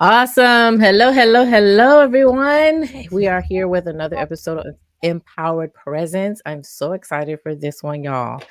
Awesome. Hello, everyone. We are here with another episode of Empowered Presence. I'm so excited for this one, y'all.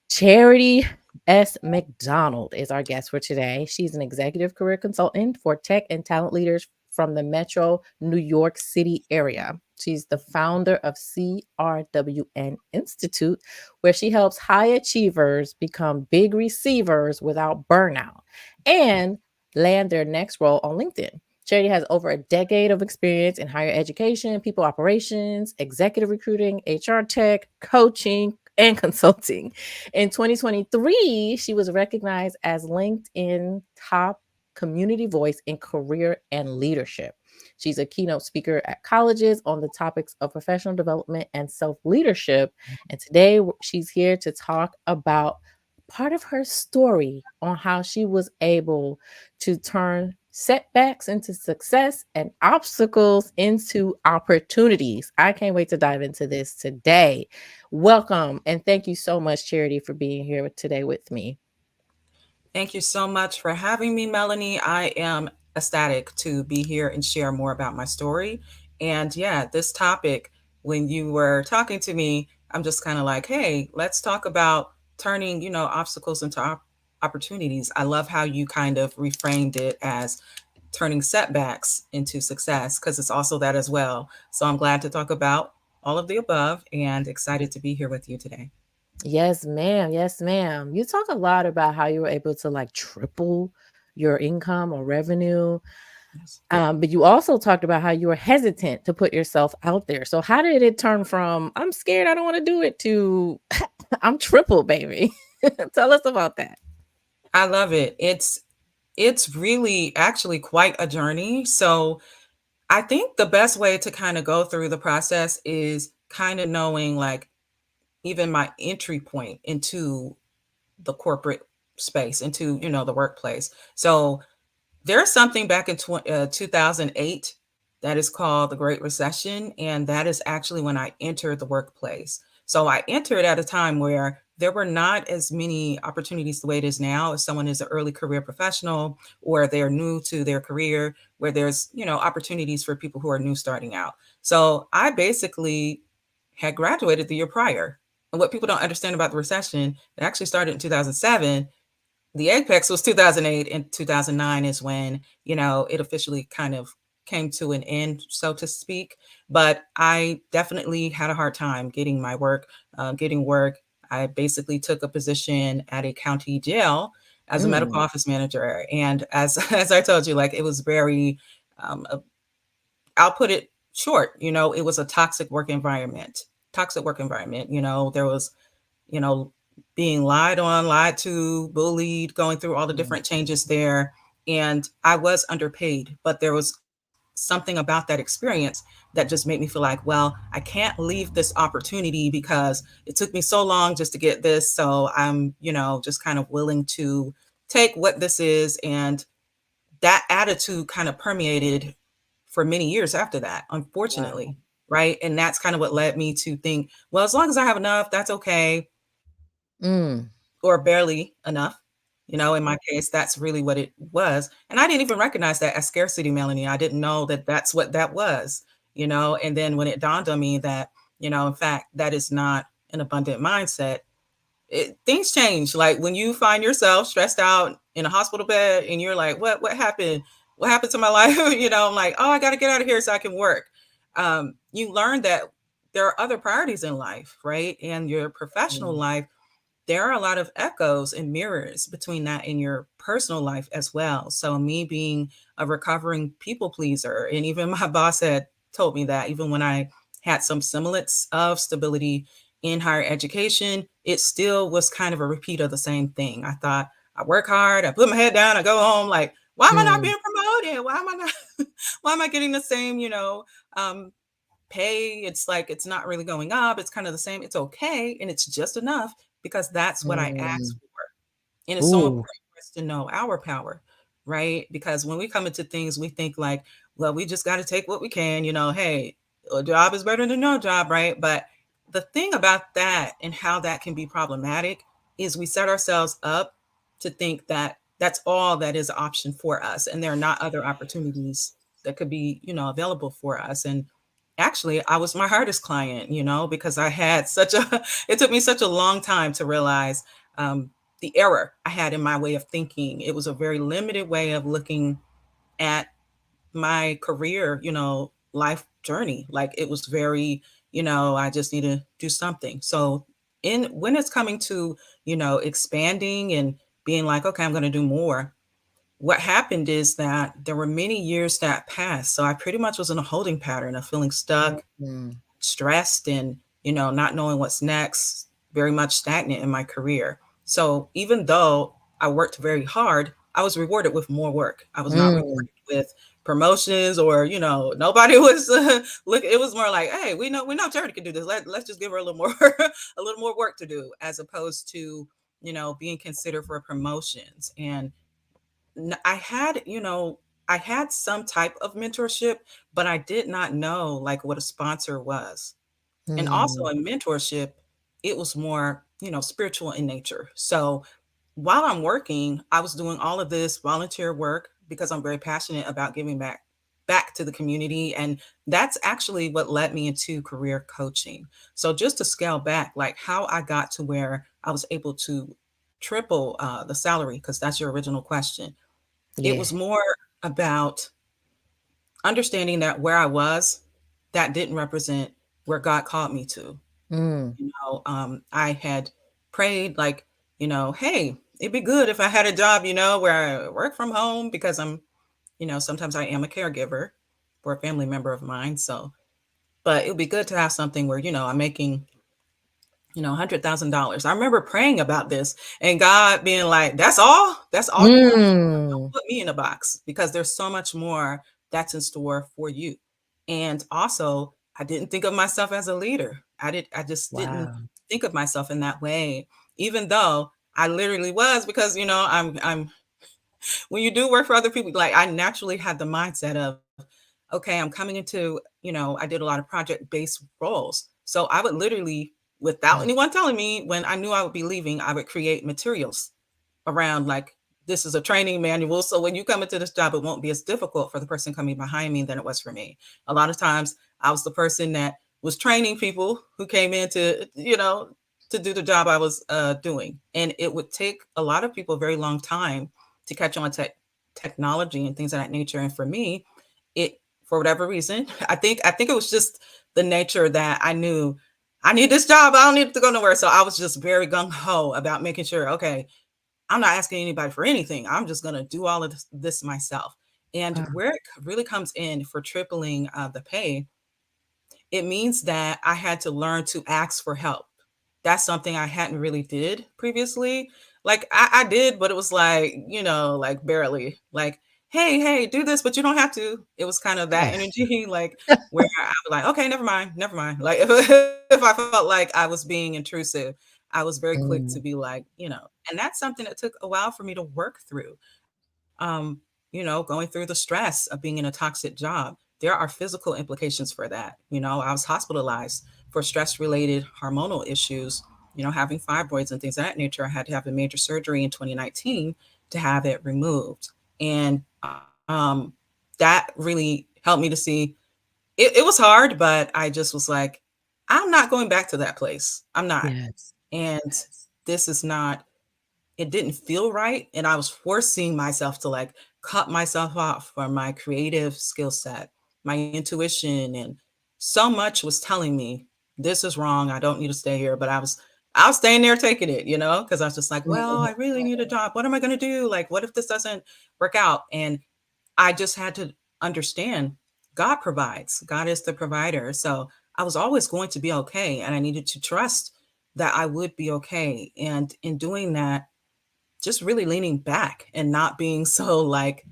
Charity S. McDonald is our guest for today. She's an executive career consultant for tech and talent leaders from the Metro New York City area. She's the founder of CRWN Institute, where she helps high achievers become big receivers without burnout and land their next role on LinkedIn. Charity has over a decade of experience in higher education, people operations, executive recruiting, HR tech, coaching, and consulting. In 2023, she was recognized as LinkedIn top community voice in career and leadership. She's a keynote speaker at colleges on the topics of professional development and self leadership. And today she's here to talk about part of her story on how she was able to turn setbacks into success and obstacles into opportunities. I can't wait to dive into this today. Welcome and thank you so much, Charity, for being here today with me. Thank you so much for having me, Melanie. I am ecstatic to be here and share more about my story. And yeah, this topic, when you were talking to me, I'm just kind of like, hey, let's talk about turning, obstacles into opportunities. I love how you kind of reframed it as turning setbacks into success, because it's also that as well. So I'm glad to talk about all of the above and excited to be here with you today. Yes, ma'am. Yes, ma'am. You talk a lot about how you were able to like triple your income or revenue. Yes. But you also talked about how you were hesitant to put yourself out there. So how did it turn from I'm scared, I don't want to do it to I'm triple, baby? Tell us about that. I love it. It's really actually quite a journey. So I think the best way to kind of go through the process is kind of knowing, like, even my entry point into the corporate space, into, the workplace. So there's something back in 2008 that is called the Great Recession. And that is actually when I entered the workplace. So I entered at a time where there were not as many opportunities the way it is now. If someone is an early career professional or they're new to their career, where there's, opportunities for people who are new starting out. So I basically had graduated the year prior. And what people don't understand about the recession, it actually started in 2007. The apex was 2008, and 2009 is when, it officially kind of came to an end, so to speak. But I definitely had a hard time getting work. I basically took a position at a county jail as a medical Mm, office manager. And as, as I told you, like, it was very, a I'll put it short, it was a toxic work environment. There was, you know, being lied on, lied to, bullied, going through all the mm, different changes there. And I was underpaid, but there was something about that experience that just made me feel like, well, I can't leave this opportunity because it took me so long just to get this. So I'm, just kind of willing to take what this is. And that attitude kind of permeated for many years after that, unfortunately. wow. Right. And that's kind of what led me to think, well, as long as I have enough, that's okay, Mm, or barely enough. In my case, that's really what it was. And I didn't even recognize that as scarcity, Melanie. I didn't know that that's what that was. And then when it dawned on me that, in fact, that is not an abundant mindset, things change. Like when you find yourself stressed out in a hospital bed and you're like, what happened? What happened to my life? I'm like, oh, I got to get out of here so I can work. You learn that there are other priorities in life, right? And your professional mm, life, there are a lot of echoes and mirrors between that and your personal life as well. So me being a recovering people pleaser, and even my boss had told me that even when I had some semblance of stability in higher education, it still was kind of a repeat of the same thing. I thought, I work hard, I put my head down, I go home, like, why am I not mm, being promoted? Why am I not why am I getting the same, um, pay? It's like it's not really going up. It's kind of the same. It's okay. And it's just enough because that's what I asked mm. for. And it's so Ooh. important for us to know our power, right? Because when we come into things, we think like, well, we just got to take what we can, hey, a job is better than no job, right? But the thing about that and how that can be problematic is we set ourselves up to think that That's all that is an option for us, and there are not other opportunities that could be, available for us. And actually, I was my hardest client, because I had such a it took me such a long time to realize um, the error I had in my way of thinking. It was a very limited way of looking at my career, life journey. Like it was very, I just need to do something. So in when it's coming to, expanding and being like, okay, I'm going to do more. What happened is that there were many years that passed. So I pretty much was in a holding pattern of feeling stuck, Mhm. stressed, and not knowing what's next, very much stagnant in my career. So even though I worked very hard, I was rewarded with more work. I was not Mm. rewarded with promotions, or nobody was look. It was more like, hey, we know Charity can do this. Let's just give her a little more a little more work to do, as opposed to being considered for promotions. And I had, I had some type of mentorship, but I did not know like what a sponsor was. And also Mm. in mentorship, it was more, spiritual in nature. So while I'm working, I was doing all of this volunteer work because I'm very passionate about giving back to the community. And that's actually what led me into career coaching. So just to scale back, like how I got to where I was able to triple the salary, because that's your original question. It Yeah. was more about understanding that where I was, that didn't represent where God called me to. Mm. I had prayed like, hey, it'd be good if I had a job, where I work from home, because sometimes I am a caregiver for a family member of mine. So, but it would be good to have something where, I'm making, $100,000. I remember praying about this and God being like, that's all you want? Mm. Put me in a box, because there's so much more that's in store for you. And also, I didn't think of myself as a leader. I just didn't Wow. think of myself in that way, even though I literally was, because I'm when you do work for other people, like I naturally had the mindset of, okay, I'm coming into, I did a lot of project based roles. So I would literally, without Mm. anyone telling me, when I knew I would be leaving, I would create materials around like, this is a training manual. So when you come into this job, it won't be as difficult for the person coming behind me than it was for me. A lot of times I was the person that was training people who came in to do the job I was doing. And it would take a lot of people a very long time to catch on to technology and things of that nature. And for me, it, for whatever reason, I think it was just the nature that I knew I need this job. I don't need to go nowhere. So I was just very gung ho about making sure, okay, I'm not asking anybody for anything. I'm just going to do all of this myself. And Wow. where it really comes in for tripling the pay, it means that I had to learn to ask for help. That's something I hadn't really did previously. Like I did, but it was like, like barely. Like, hey, do this, but you don't have to. It was kind of that energy, like where I was like, okay, never mind, never mind. Like if I felt like I was being intrusive, I was very quick to be Mm. like, and that's something that took a while for me to work through. Going through the stress of being in a toxic job. There are physical implications for that. I was hospitalized for stress related hormonal issues, having fibroids and things of that nature. I had to have a major surgery in 2019 to have it removed. And that really helped me to see it was hard, but I just was like, I'm not going back to that place. I'm not. Yes. And this is not, it didn't feel right. And I was forcing myself to like cut myself off from my creative skill set, my intuition. And so much was telling me this is wrong. I don't need to stay here. But I was staying there taking it, because I was just like, well, Mhm. I really need a job. What am I going to do? Like, what if this doesn't work out? And I just had to understand God provides. God is the provider. So I was always going to be okay. And I needed to trust that I would be okay. And in doing that, just really leaning back and not being so like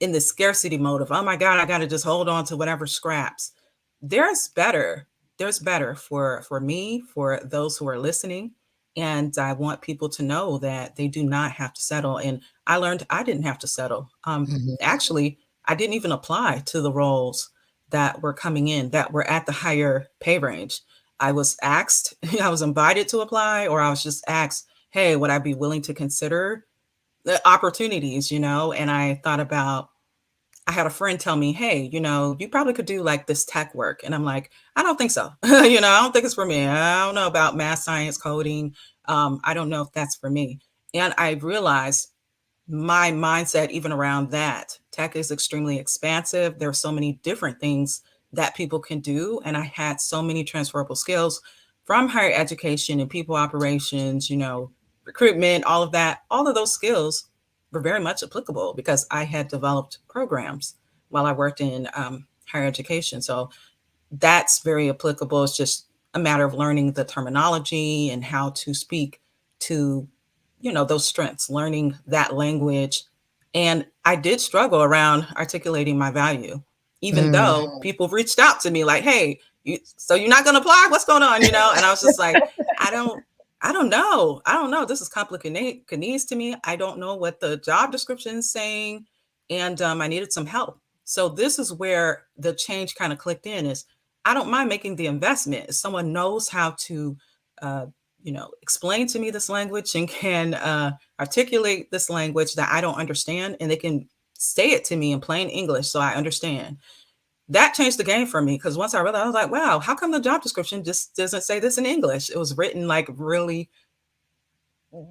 in the scarcity mode of, oh my God, I got to just hold on to whatever scraps. There's better. There's better for me, for those who are listening. And I want people to know that they do not have to settle. And I learned I didn't have to settle. Mhm. Actually, I didn't even apply to the roles that were coming in that were at the higher pay range. I was asked, I was invited to apply, or I was just asked, hey, would I be willing to consider the opportunities, and I thought about, I had a friend tell me, hey, you probably could do like this tech work. And I'm like, I don't think so. I don't think it's for me. I don't know about math, science, coding. I don't know if that's for me. And I realized my mindset, even around that, tech is extremely expansive. There are so many different things that people can do. And I had so many transferable skills from higher education and people operations, recruitment, all of that. All of those skills were very much applicable because I had developed programs while I worked in higher education. So that's very applicable. It's just a matter of learning the terminology and how to speak to, those strengths, learning that language. And I did struggle around articulating my value, even Mm. though people reached out to me like, hey, so you're not going to apply? What's going on? And I was just like, I don't, I don't know. I don't know. This is complicated to me. I don't know what the job description is saying. And I needed some help. So this is where the change kind of clicked in is I don't mind making the investment. If someone knows how to, uh, explain to me this language and can articulate this language that I don't understand, and they can say it to me in plain English so I understand. That changed the game for me because once I realized, I was like, wow, how come the job description just doesn't say this in English? It was written like really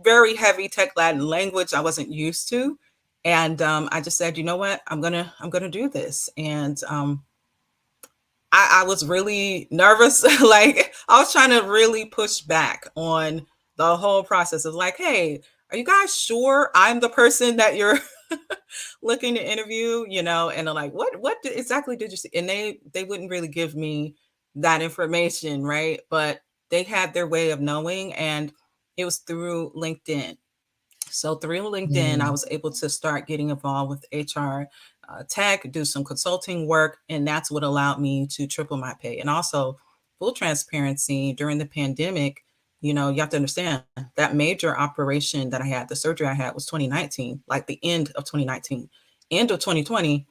very heavy tech Latin language I wasn't used to. And I just said, you know what, I'm gonna do this. And I was really nervous. Like I was trying to really push back on the whole process of like, hey, are you guys sure I'm the person that you're looking to interview? And they're like, what exactly did you see? And they wouldn't really give me that information, right? But they had their way of knowing, and it was through LinkedIn. So through LinkedIn, I Mm. was able to start getting involved with HR tech, do some consulting work, and that's what allowed me to triple my pay. And also, full transparency during the pandemic, you have to understand that major operation that I had, the surgery I had was 2019, like the end of 2019. End of 2020,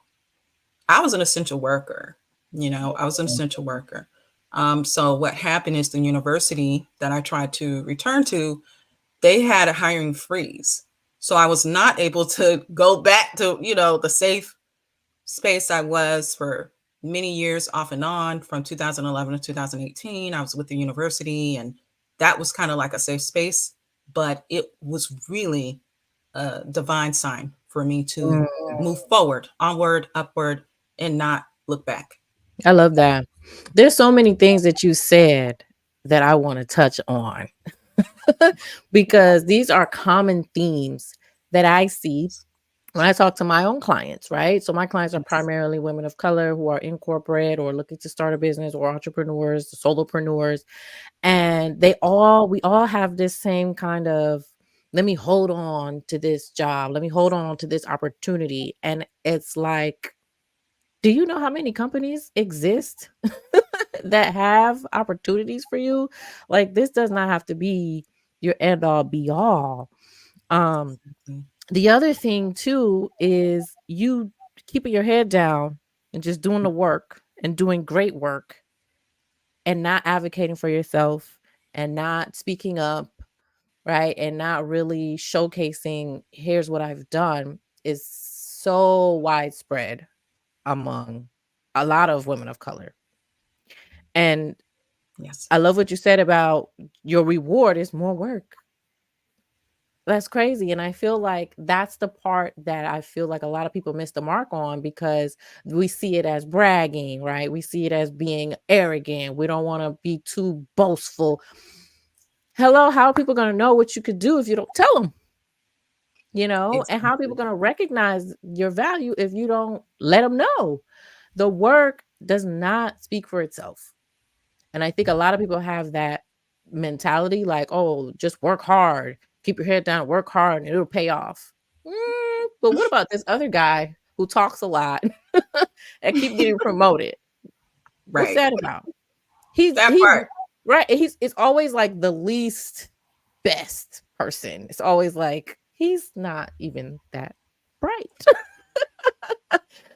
I was an essential worker. I was an essential worker. So what happened is the university that I tried to return to, they had a hiring freeze. So I was not able to go back to, the safe space I was for many years off and on from 2011 to 2018. I was with the university, and that was kind of like a safe space, but it was really a divine sign for me to Mm. move forward, onward, upward, and not look back. I love that. There's so many things that you said that I want to touch on because these are common themes that I see when I talk to my own clients, right? So my clients are Yes. primarily women of color who are in corporate or looking to start a business or entrepreneurs, solopreneurs, and we all have this same kind of let me hold on to this job, let me hold on to this opportunity, and it's like, do you know how many companies exist that have opportunities for you? Like this does not have to be your end all be all. Um Exactly. the other thing too is you keeping your head down and just doing the work and doing great work and not advocating for yourself and not speaking up, right? And not really showcasing, here's what I've done is so widespread among a lot of women of color. And Yes. I love what you said about your reward is more work. That's crazy. And I feel like that's the part that I feel like a lot of people miss the mark on because we see it as bragging, right? We see it as being arrogant. We don't want to be too boastful. Hello, how are people going to know what you could do if you don't tell them? And how are people Exactly. going to recognize your value if you don't let them know? The work does not speak for itself. And I think a lot of people have that mentality like, oh, just work hard, keep your head down, work hard, and it'll pay off. But what about this other guy who talks a lot and keep getting promoted? What's Right. that about? He's That part. right. It's always like the least best person. It's always like he's not even that bright,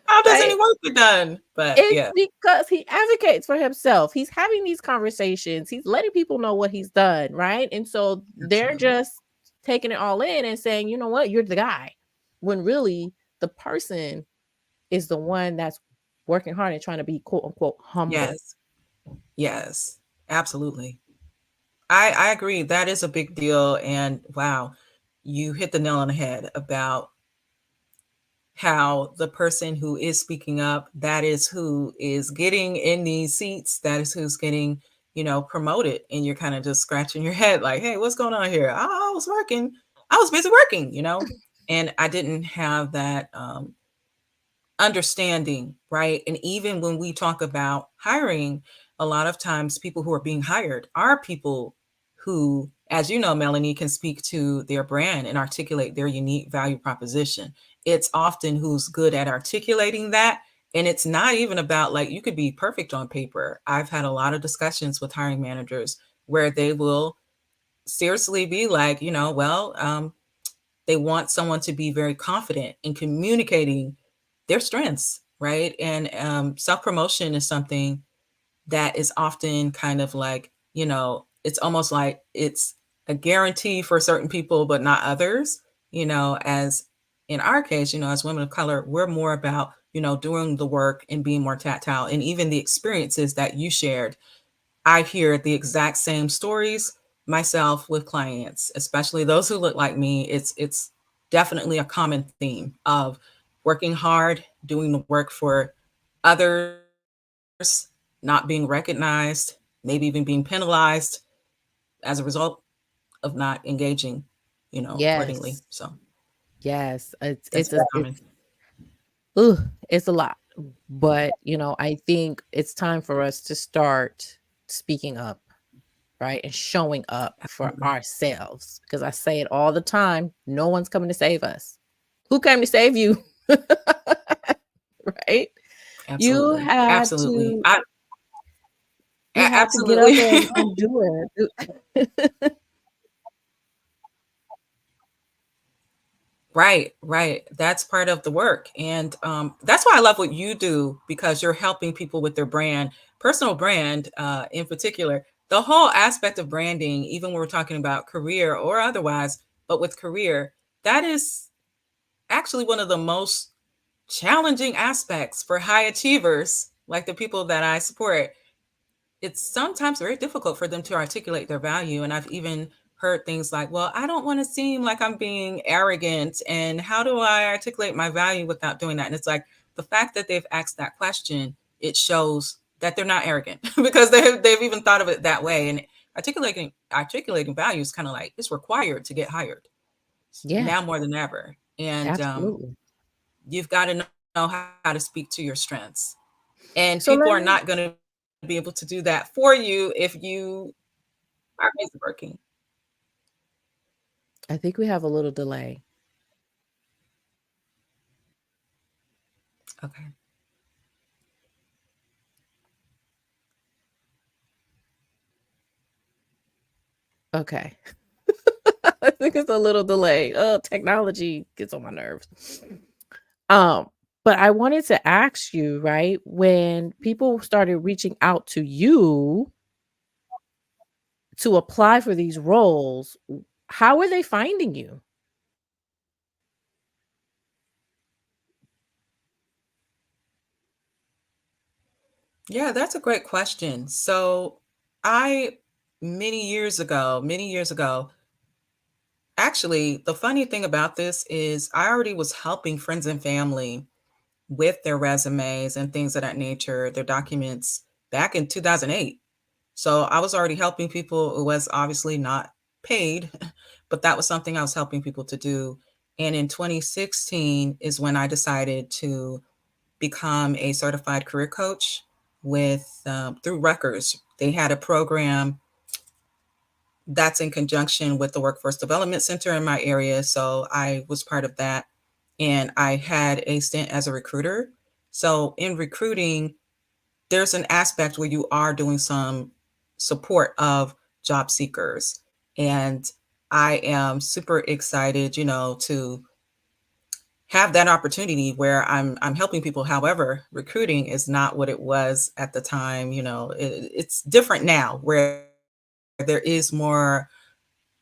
How does any right? work get done? But It's yeah, because he advocates for himself. He's having these conversations. He's letting people know what he's done, right? And so they're absolutely. just taking it all in and saying, you know what, you're the guy. When really the person is the one that's working hard and trying to be quote unquote humble. Yes. Yes. Absolutely. I agree. That is a big deal. And wow, you hit the nail on the head about how the person who is speaking up, that is who is getting in these seats, that is who's getting, promoted. And you're kind of just scratching your head like, hey, what's going on here? I was working. I was busy working. And I didn't have that understanding, right? And even when we talk about hiring, a lot of times people who are being hired are people who, as you know, Melanie, can speak to their brand and articulate their unique value proposition. It's often who's good at articulating that. And it's not even about like you could be perfect on paper. I've had a lot of discussions with hiring managers where they will seriously be like, they want someone to be very confident in communicating their strengths, right? And self promotion is something that is often kind of like, it's almost like it's a guarantee for certain people, but not others. As in our case, as women of color, we're more about, doing the work and being more tactile. And even the experiences that you shared, I hear the exact same stories myself with clients, especially those who look like me. It's definitely a common theme of working hard, doing the work for others, not being recognized, maybe even being penalized as a result of not engaging, accordingly. Yes. So Yes. It's that's it's very a common. ugh, it's a lot. But, I think it's time for us to start speaking up, right? And showing up for Absolutely. ourselves. Because I say it all the time, no one's coming to save us. Who came to save you? Right? You Absolutely. had Absolutely. to you had to get up Absolutely. and do it. Right, right. That's part of the work. And that's why I love what you do because you're helping people with their brand, personal brand in particular. The whole aspect of branding, even when we're talking about career or otherwise, but with career, that is actually one of the most challenging aspects for high achievers, like the people that I support. It's sometimes very difficult for them to articulate their value. And I've even heard things like, well, I don't want to seem like I'm being arrogant. And how do I articulate my value without doing that? And it's like the fact that they've asked that question, it shows that they're not arrogant because they've even thought of it that way. And articulating value is kind of like it's required to get hired Yeah, now more than ever. And absolutely. you've got to know how to speak to your strengths. And people are So let not me going to be able to do that for you if you are busy working. I think we have a little delay. Okay. Okay. I think it's a little delay. Oh, technology gets on my nerves. Um, but I wanted to ask you, right, when people started reaching out to you to apply for these roles, how are they finding you? Yeah, that's a great question. So, I many years ago, actually, the funny thing about this is I already was helping friends and family with their resumes and things of that nature, their documents back in 2008. So, I was already helping people. It was obviously not paid, but that was something I was helping people to do. And in 2016 is when I decided to become a certified career coach with through Rutgers. They had a program that's in conjunction with the Workforce Development Center in my area. So I was part of that. And I had a stint as a recruiter. So in recruiting, there's an aspect where you are doing some support of job seekers. And I am super excited, to have that opportunity where I'm helping people. However, recruiting is not what it was at the time. It's different now, where there is more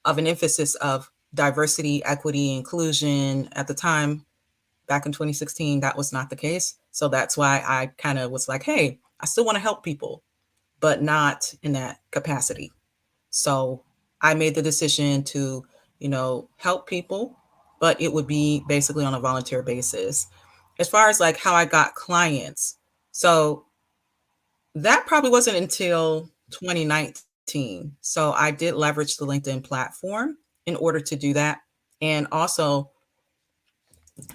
of an emphasis of diversity, equity, inclusion. At the time, back in 2016, that was not the case. So that's why I kind of was like, hey, I still want to help people, but not in that capacity. So I made the decision to, help people, but it would be basically on a volunteer basis. As far as like how I got clients, so that probably wasn't until 2019. So I did leverage the LinkedIn platform in order to do that. And also,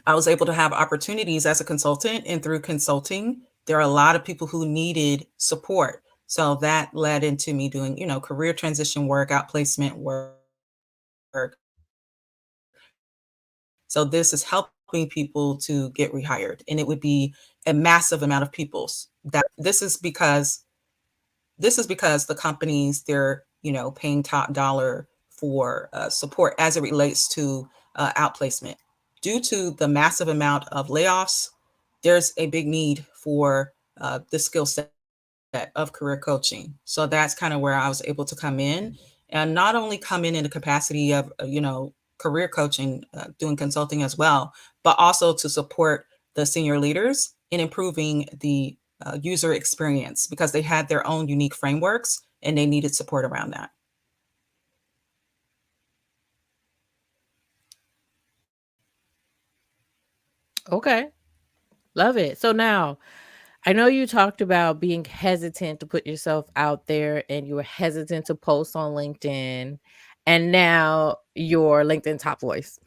I was able to have opportunities as a consultant, and through consulting, there are a lot of people who needed support. So that led into me doing, career transition work, outplacement work. So this is helping people to get rehired, and it would be a massive amount of peoples that this is because the companies, they're, paying top dollar for support as it relates to outplacement. Due to the massive amount of layoffs, there's a big need for the skill set of career coaching. So that's kind of where I was able to come in, and not only come in the capacity of, career coaching, doing consulting as well, but also to support the senior leaders in improving the user experience because they had their own unique frameworks and they needed support around that. Okay. Love it. So now, I know you talked about being hesitant to put yourself out there and you were hesitant to post on LinkedIn, and now you're LinkedIn top voice.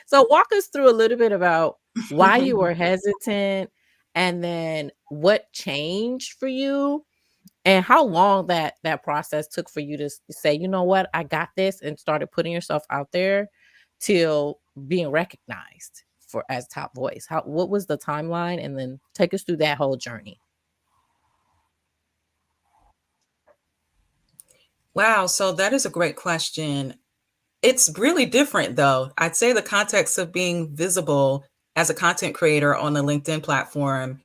So walk us through a little bit about why you were hesitant, and then what changed for you, and how long that process took for you to say, "You know what? I got this," and started putting yourself out there till being recognized for as top voice. How what was the timeline? And then take us through that whole journey. Wow, so that is a great question. It's really different though. I'd say the context of being visible as a content creator on the LinkedIn platform,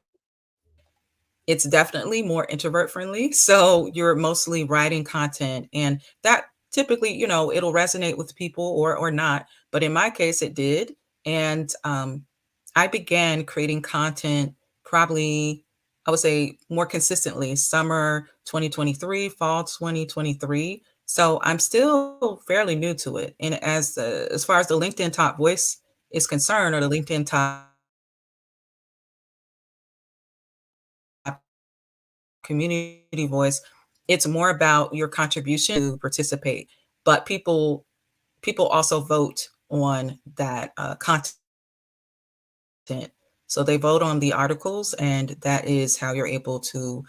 it's definitely more introvert friendly. So you're mostly writing content, and that typically, it'll resonate with people or not. But in my case, it did. And I began creating content probably, I would say, more consistently summer 2023, fall 2023. So I'm still fairly new to it. And as far as the LinkedIn Top Voice is concerned, or the LinkedIn Top Community Voice, it's more about your contribution to participate. But people also vote on that content. So they vote on the articles, and that is how you're able to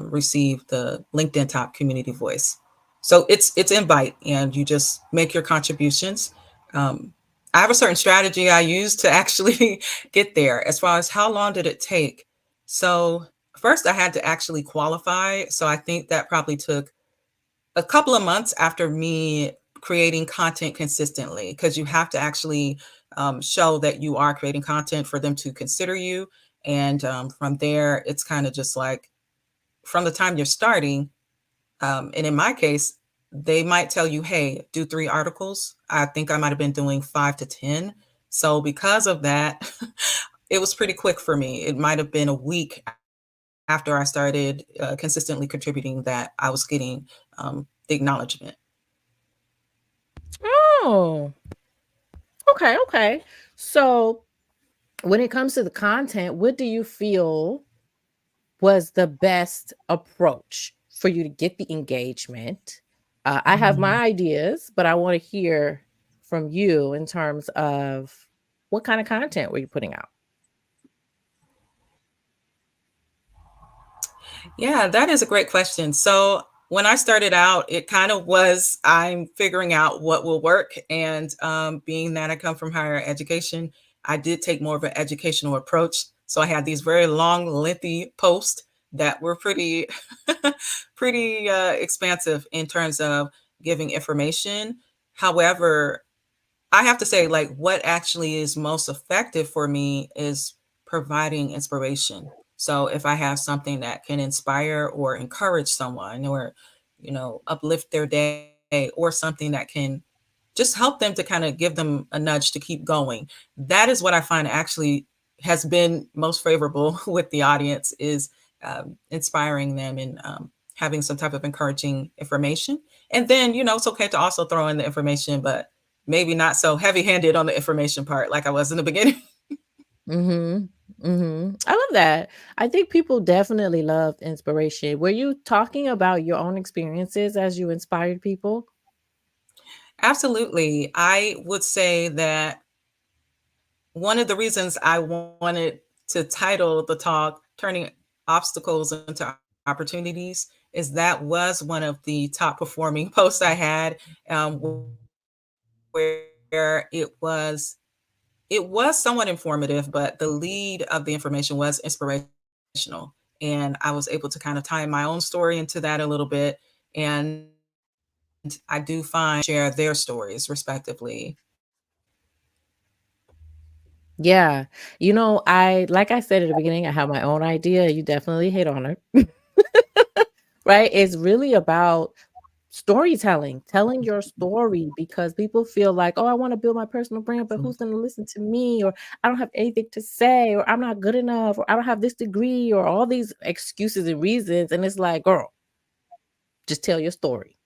receive the LinkedIn Top Community Voice. So it's invite, and you just make your contributions. Um, I have a certain strategy I use to actually get there. As far as how long did it take? So first I had to actually qualify. So I think that probably took a couple of months after me creating content consistently, because you have to actually show that you are creating content for them to consider you. And from there, it's kind of just like from the time you're starting. And in my case, they might tell you, hey, do 3 articles. I think I might have been doing 5 to 10. So because of that, it was pretty quick for me. It might have been a week after I started consistently contributing that I was getting the acknowledgement. Oh, okay, okay. So when it comes to the content, what do you feel was the best approach for you to get the engagement? I have my Mhm. ideas, but I want to hear from you in terms of what kind of content were you putting out? Yeah, that is a great question. So when I started out, it kind of was I'm figuring out what will work. And being that I come from higher education, I did take more of an educational approach. So I had these very long, lengthy posts that were pretty, pretty expansive in terms of giving information. However, I have to say, like, what actually is most effective for me is providing inspiration. So if I have something that can inspire or encourage someone or, uplift their day, or something that can just help them to kind of give them a nudge to keep going. That is what I find actually has been most favorable with the audience is inspiring them and having some type of encouraging information. And then, it's okay to also throw in the information, but maybe not so heavy handed on the information part like I was in the beginning. Mhm. Mhm. I love that. I think people definitely loved inspiration. Were you talking about your own experiences as you inspired people? Absolutely. I would say that one of the reasons I wanted to title the talk Turning Obstacles into Opportunities is that was one of the top performing posts I had, where it was somewhat informative, but the lead of the information was inspirational. And I was able to kind of tie my own story into that a little bit. And I do find share their stories respectively. Yeah. I like I said at the beginning, I have my own idea. You definitely hit on it. Right? It's really about storytelling, telling your story because people feel like, "Oh, I want to build my personal brand, but who's going to listen to me?" Or "I don't have anything to say," or "I'm not good enough," or "I don't have this degree," or all these excuses and reasons. And it's like, girl, just tell your story,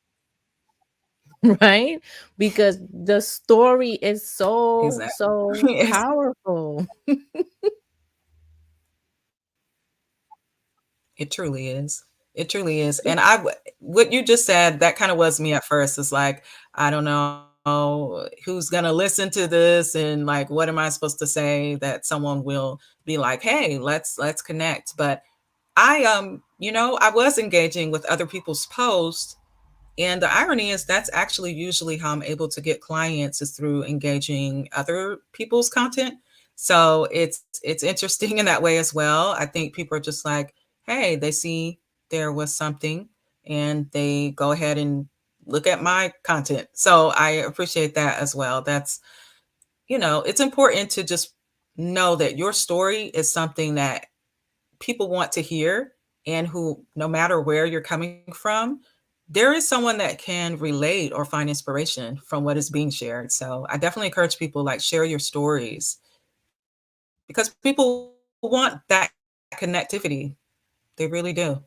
right? Because the story is so, Exactly. so Yes, powerful. it truly is. It truly is. And what you just said, that kind of was me at first. It's like, I don't know who's going to listen to this and like, what am I supposed to say that someone will be like, hey, let's connect. But I was engaging with other people's posts. And the irony is that's actually usually how I'm able to get clients is through engaging other people's content. So it's interesting in that way as well. I think people are just like, hey, they see there was something and they go ahead and look at my content. So I appreciate that as well. It's important to just know that your story is something that people want to hear and who, no matter where you're coming from, there is someone that can relate or find inspiration from what is being shared. So I definitely encourage people like share your stories because people want that connectivity. They really do.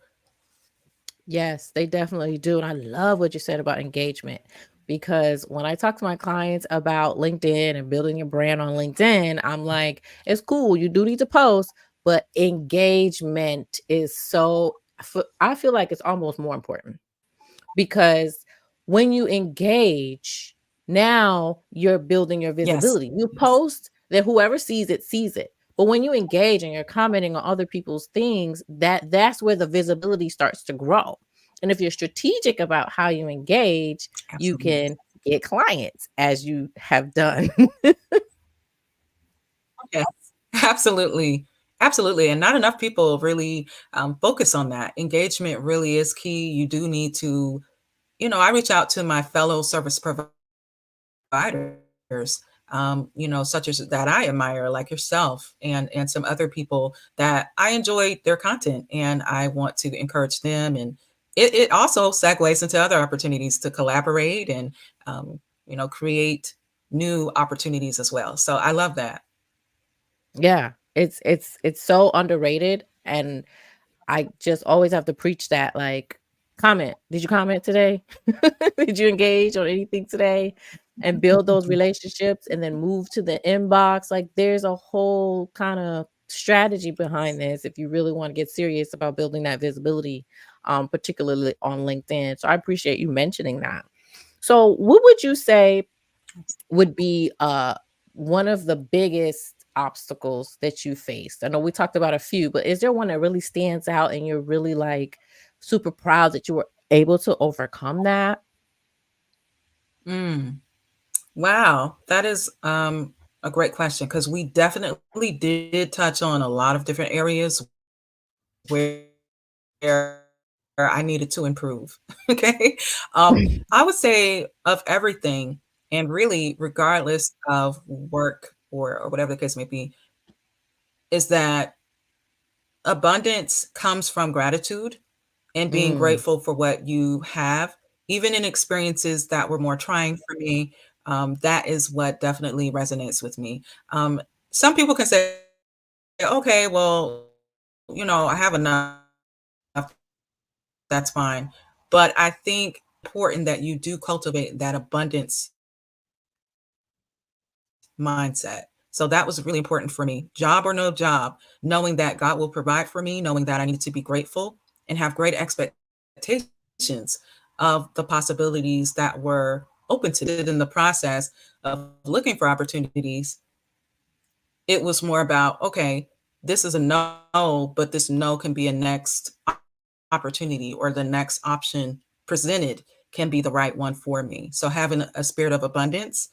Yes, they definitely do. And I love what you said about engagement because when I talk to my clients about LinkedIn and building your brand on LinkedIn, I'm like, it's cool. You do need to post, but engagement is so, I feel like it's almost more important because when you engage, now you're building your Yes. visibility. You Yes. post that whoever sees it sees it. But when you engage and you're commenting on other people's things, that's where the visibility starts to grow. And if you're strategic about how you engage, you Absolutely. can get clients as you have done. Yes. Absolutely. Absolutely. And not enough people really focus on that. Engagement really is key. You do need to, I reach out to my fellow service providers, such as that I admire, like yourself, and some other people that I enjoy their content, and I want to encourage them. And it also segues into other opportunities to collaborate and create new opportunities as well. So I love that. Yeah, it's so underrated, and I just always have to preach that, like, comment. Did you comment today? Did you engage on anything today? And build those relationships and then move to the inbox. Like, there's a whole kind of strategy behind this if you really want to get serious about building that visibility, particularly on LinkedIn. So I appreciate you mentioning that. So what would you say would be one of the biggest obstacles that you faced? I know we talked about a few, but is there one that really stands out and you're really like super proud that you were able to overcome that? Mm. Wow, that is a great question because we definitely did touch on a lot of different areas where I needed to improve. Okay. I would say of everything, and really, regardless of work or whatever the case may be, is that abundance comes from gratitude and being Mm, grateful for what you have. even in experiences that were more trying for me. That is what definitely resonates with me. Some people can say, okay, well, I have enough, that's fine. But I think important that you do cultivate that abundance mindset. So that was really important for me. Job or no job, knowing that God will provide for me, knowing that I needed to be grateful and have great expectations of the possibilities that were open to me. In the process of looking for opportunities, it was more about, okay, this is a no, but this no can be a next opportunity, or the next option presented can be the right one for me. So having a spirit of abundance,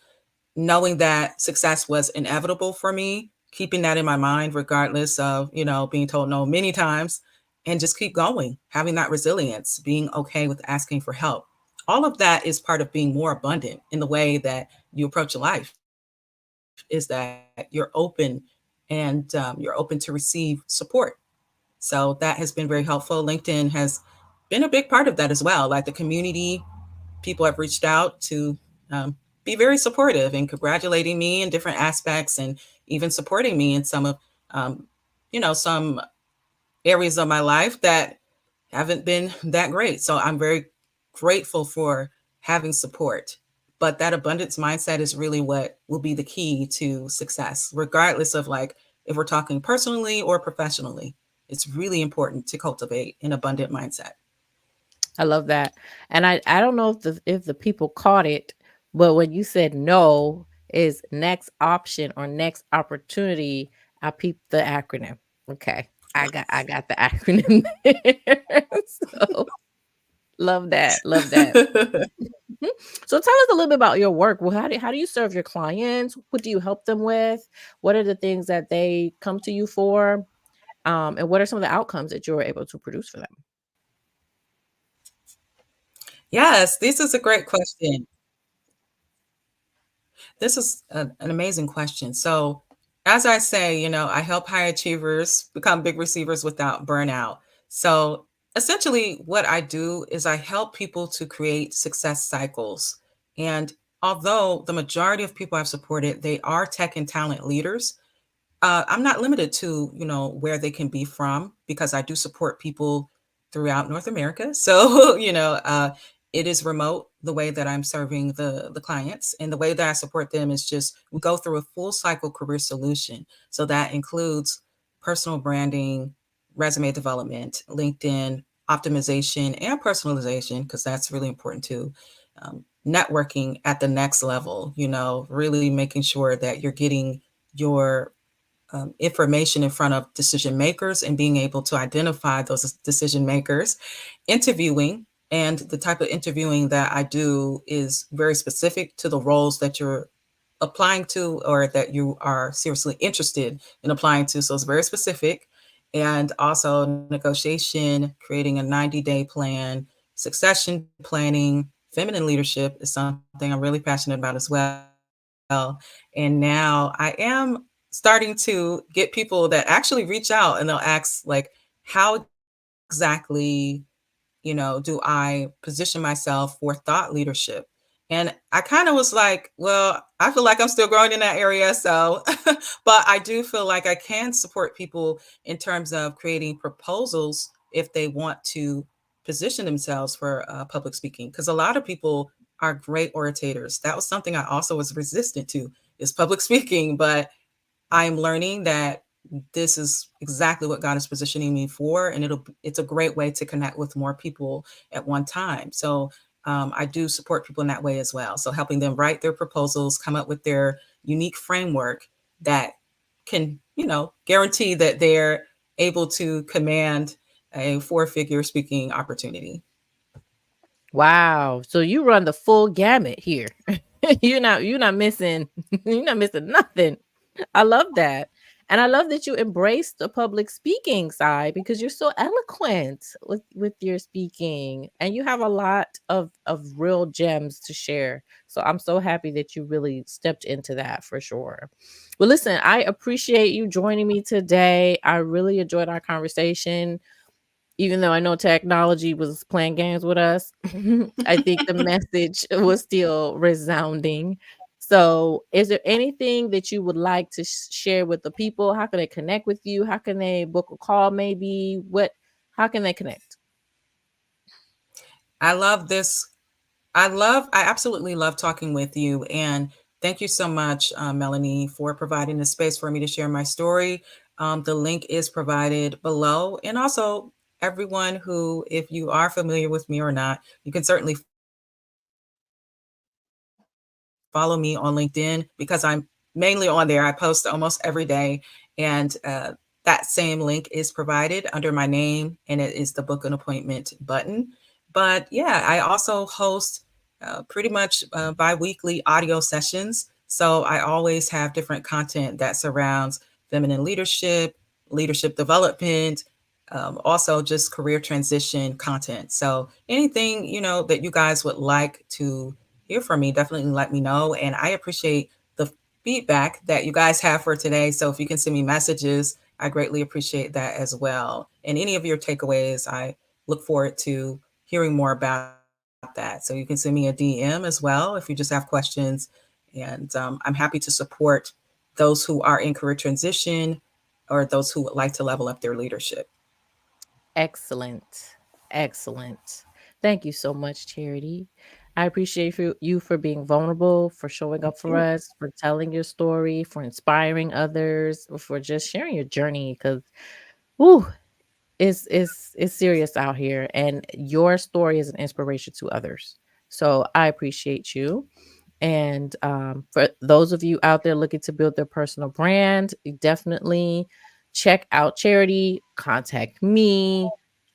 knowing that success was inevitable for me, keeping that in my mind regardless of, being told no many times, and just keep going, having that resilience, being okay with asking for help. All of that is part of being more abundant in the way that you approach life, is that you're open, and you're open to receive support. So that has been very helpful. LinkedIn has been a big part of that as well. Like the community, people have reached out to be very supportive and congratulating me in different aspects, and even supporting me in some of, um, some areas of my life that haven't been that great. So I'm very grateful for having support. But that abundance mindset is really what will be the key to success, regardless of, like, if we're talking personally or professionally. It's really important to cultivate an abundant mindset. I love that. And I don't know if the people caught it, but when you said no is next option or next opportunity, I peeped the acronym. Okay. I got the acronym there. So love that. Love that. Mhm. So tell us a little bit about your work. Well, how do you serve your clients? What do you help them with? What are the things that they come to you for? And what are some of the outcomes that you're able to produce for them? Yes, this is a great question. This is an amazing question. So, as I say, I help high achievers become big receivers without burnout. So, essentially, what I do is I help people to create success cycles. And although the majority of people I've supported, they are tech and talent leaders, I'm not limited to, where they can be from, because I do support people throughout North America. So, it is remote the way that I'm serving the clients, and the way that I support them is just we go through a full cycle career solution. So that includes personal branding, resume development, LinkedIn optimization, and personalization, because that's really important too. Networking at the next level, really making sure that you're getting your information in front of decision makers and being able to identify those decision makers, interviewing. And the type of interviewing that I do is very specific to the roles that you're applying to, or that you are seriously interested in applying to. So it's very specific. And also negotiation, creating a 90-day plan, succession planning, feminine leadership is something I'm really passionate about as well. And now I am starting to get people that actually reach out, and they'll ask, like, how exactly, do I position myself for thought leadership? And I kind of was like, well, I feel like I'm still growing in that area. So, but I do feel like I can support people in terms of creating proposals if they want to position themselves for public speaking. Because a lot of people are great orators. That was something I also was resistant to, is public speaking. But I'm learning that this is exactly what God is positioning me for, and it's a great way to connect with more people at one time. So I do support people in that way as well. So helping them write their proposals, come up with their unique framework that can, guarantee that they're able to command a four-figure speaking opportunity. Wow. So you run the full gamut here. You're not missing you're not missing nothing. I love that. And I love that you embrace the public speaking side because you're so eloquent with your speaking, and you have a lot of real gems to share. So I'm so happy that you really stepped into that for sure. Well, listen, I appreciate you joining me today. I really enjoyed our conversation. even though I know technology was playing games with us, I think the message was still resounding. So, is there anything that you would like to share with the people? How can they connect with you? How can they book a call maybe? How can they connect? I love this. I absolutely love talking with you. And thank you so much, Melanie, for providing the space for me to share my story. The link is provided below. And also, everyone who, if you are familiar with me or not, you can certainly follow me on LinkedIn because I'm mainly on there. I post almost every day. And that same link is provided under my name, and it is the book an appointment button. But yeah, I also host pretty much bi-weekly audio sessions. So I always have different content that surrounds feminine leadership development, also just career transition content. So anything, that you guys would like to hear from me, definitely let me know. And I appreciate the feedback that you guys have for today. So if you can send me messages, I greatly appreciate that as well. And any of your takeaways, I look forward to hearing more about that. So you can send me a DM as well if you just have questions. And I'm happy to support those who are in career transition or those who would like to level up their leadership. Excellent. Excellent. Thank you so much, Charity. I appreciate you for being vulnerable, for showing Thank up for you. us, for telling your story, for inspiring others, for just sharing your journey. Because, whoo, it's serious out here, and your story is an inspiration to others. So I appreciate you. And for those of you out there looking to build their personal brand, definitely check out Charity, contact me,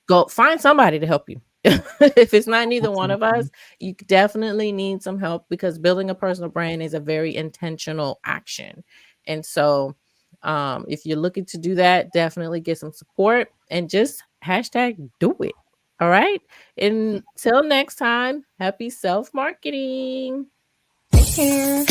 go find somebody to help you. If it's not neither one of Absolutely. us, you definitely need some help because building a personal brand is a very intentional action. And so, if you're looking to do that, definitely get some support and just hashtag do it. All right. Until next time, happy self marketing. Take care.